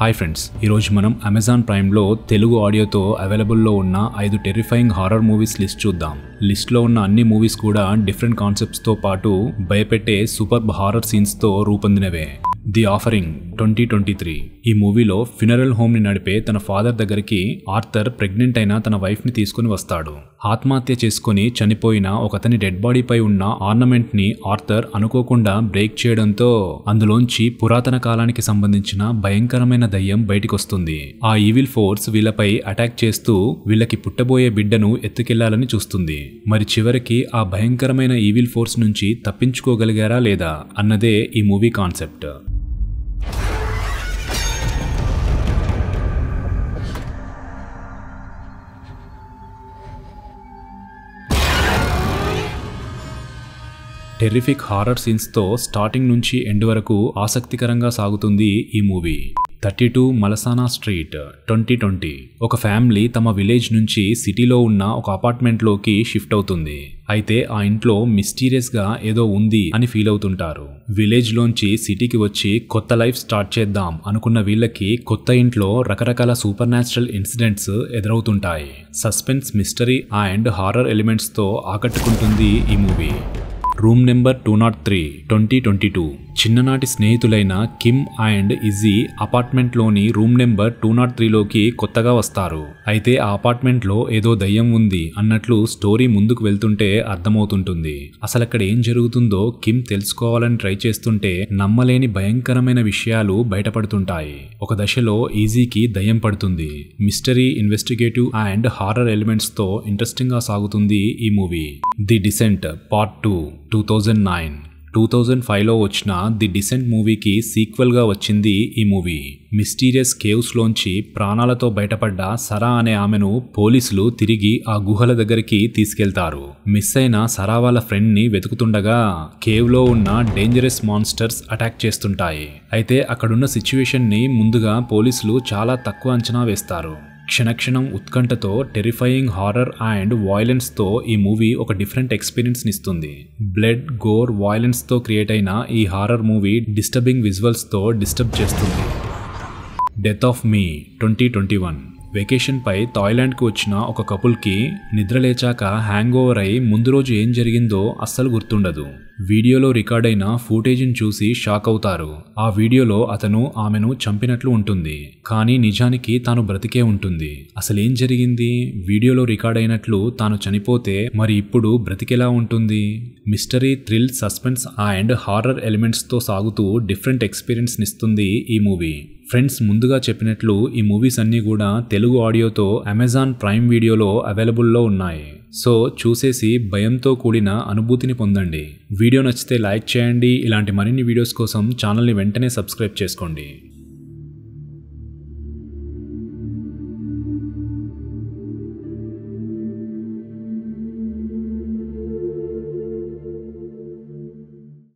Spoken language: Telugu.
హాయ్ ఫ్రెండ్స్, ఈరోజు మనం అమెజాన్ ప్రైమ్లో తెలుగు ఆడియోతో అవైలబుల్లో ఉన్న 5 టెర్రిఫైయింగ్ హారర్ మూవీస్ లిస్ట్ చూద్దాం. లిస్ట్లో ఉన్న అన్ని మూవీస్ కూడా డిఫరెంట్ కాన్సెప్ట్స్తో పాటు భయపెట్టే సూపర్ హారర్ సీన్స్తో రూపొందినవే. ది ఆఫరింగ్ 2023 ఈ మూవీలో ఫ్యూనరల్ హోమ్ ని నడిపే తన ఫాదర్ దగ్గరికి ఆర్థర్ ప్రెగ్నెంట్ అయిన తన వైఫ్ ని తీసుకుని వస్తాడు. ఆత్మహత్య చేసుకుని చనిపోయిన ఒకతని డెడ్ బాడీపై ఉన్న ఆర్నమెంట్ ని ఆర్థర్ అనుకోకుండా బ్రేక్ చేయడంతో అందులోంచి పురాతన కాలానికి సంబంధించిన భయంకరమైన దయ్యం బయటికొస్తుంది. ఆ ఈవిల్ ఫోర్స్ వీళ్ళపై అటాక్ చేస్తూ వీళ్ళకి పుట్టబోయే బిడ్డను ఎత్తుకెళ్లాలని చూస్తుంది. మరి చివరికి ఆ భయంకరమైన ఈవిల్ ఫోర్స్ నుంచి తప్పించుకోగలిగారా లేదా అన్నదే ఈ మూవీ కాన్సెప్ట్. టెర్రిఫిక్ హారర్ సీన్స్తో స్టార్టింగ్ నుంచి ఎండ్ వరకు ఆసక్తికరంగా సాగుతుంది ఈ మూవీ. 32 మలసానా స్ట్రీట్ 2020 ఒక ఫ్యామిలీ తమ విలేజ్ నుంచి సిటీలో ఉన్న ఒక అపార్ట్మెంట్లోకి షిఫ్ట్ అవుతుంది. అయితే ఆ ఇంట్లో మిస్టీరియస్గా ఏదో ఉంది అని ఫీల్ అవుతుంటారు. విలేజ్లోంచి సిటీకి వచ్చి కొత్త లైఫ్ స్టార్ట్ చేద్దాం అనుకున్న వీళ్ళకి కొత్త ఇంట్లో రకరకాల సూపర్ న్యాచురల్ ఇన్సిడెంట్స్ ఎదురవుతుంటాయి. సస్పెన్స్, మిస్టరీ అండ్ హారర్ ఎలిమెంట్స్తో ఆకట్టుకుంటుంది ఈ మూవీ. రూమ్ నెంబర్ 203 2022 చిన్ననాటి స్నేహితులైన కిమ్ అండ్ ఇజీ అపార్ట్మెంట్లోని రూమ్ నెంబర్ 203లోకి కొత్తగా వస్తారు. అయితే ఆ అపార్ట్మెంట్లో ఏదో దయ్యం ఉంది అన్నట్లు స్టోరీ ముందుకు వెళ్తుంటే అర్థమవుతుంటుంది. అసలు అక్కడ ఏం జరుగుతుందో కిమ్ తెలుసుకోవాలని ట్రై చేస్తుంటే నమ్మలేని భయంకరమైన విషయాలు బయటపడుతుంటాయి. ఒక దశలో ఈజీకి దయ్యం పడుతుంది. మిస్టరీ, ఇన్వెస్టిగేటివ్ అండ్ హారర్ ఎలిమెంట్స్తో ఇంట్రెస్టింగ్గా సాగుతుంది ఈ మూవీ. ది డిసెంట్ పార్ట్ 2 2009 2005లో వచ్చిన ది డిసెంట్ మూవీకి సీక్వెల్గా వచ్చింది ఈ మూవీ. మిస్టీరియస్ కేవ్స్లోంచి ప్రాణాలతో బయటపడ్డ సరా అనే ఆమెను పోలీసులు తిరిగి ఆ గుహల దగ్గరికి తీసుకెళ్తారు. మిస్ అయిన సరా వాళ్ళ ఫ్రెండ్ని వెతుకుతుండగా కేవ్లో ఉన్న డేంజరస్ మాన్స్టర్స్ అటాక్ చేస్తుంటాయి. అయితే అక్కడున్న సిచ్యువేషన్ని ముందుగా పోలీసులు చాలా తక్కువ అంచనా వేస్తారు. క్షణక్షణం ఉత్కంఠతో టెరిఫైయింగ్ హారర్ అండ్ వాయిలెన్స్తో ఈ మూవీ ఒక డిఫరెంట్ ఎక్స్పీరియన్స్ని ఇస్తుంది. బ్లడ్, గోర్, వాయిలెన్స్తో క్రియేట్ అయిన ఈ హారర్ మూవీ డిస్టర్బింగ్ విజువల్స్తో డిస్టర్బ్ చేస్తుంది. డెత్ ఆఫ్ మీ 2021 వెకేషన్పై థాయిలాండ్కి వచ్చిన ఒక కపుల్కి నిద్రలేచాక హ్యాంగ్ ఓవర్ అయి ముందు రోజు ఏం జరిగిందో అస్సలు గుర్తుండదు. వీడియోలో రికార్డ్ అయిన ఫుటేజ్ని చూసి షాక్ అవుతారు. ఆ వీడియోలో అతను ఆమెను చంపినట్లు ఉంటుంది, కానీ నిజానికి తాను బ్రతికే ఉంటుంది. అసలేం జరిగింది? వీడియోలో రికార్డ్ అయినట్లు తాను చనిపోతే మరి ఇప్పుడు బ్రతికెలా ఉంటుంది? Mystery, thrill, suspense and horror ఎలిమెంట్స్తో సాగుతూ డిఫరెంట్ ఎక్స్పీరియన్స్ని ఇస్తుంది ఈ మూవీ. ఫ్రెండ్స్, ముందుగా చెప్పినట్లు ఈ మూవీస్ అన్నీ కూడా తెలుగు ఆడియోతో అమెజాన్ ప్రైమ్ వీడియోలో అవైలబుల్లో ఉన్నాయి. సో చూసేసి భయంతో కూడిన అనుభూతిని పొందండి. వీడియో నచ్చితే లైక్ చేయండి. ఇలాంటి మరిన్ని వీడియోస్ కోసం ఛానల్ని వెంటనే సబ్స్క్రైబ్ చేసుకోండి.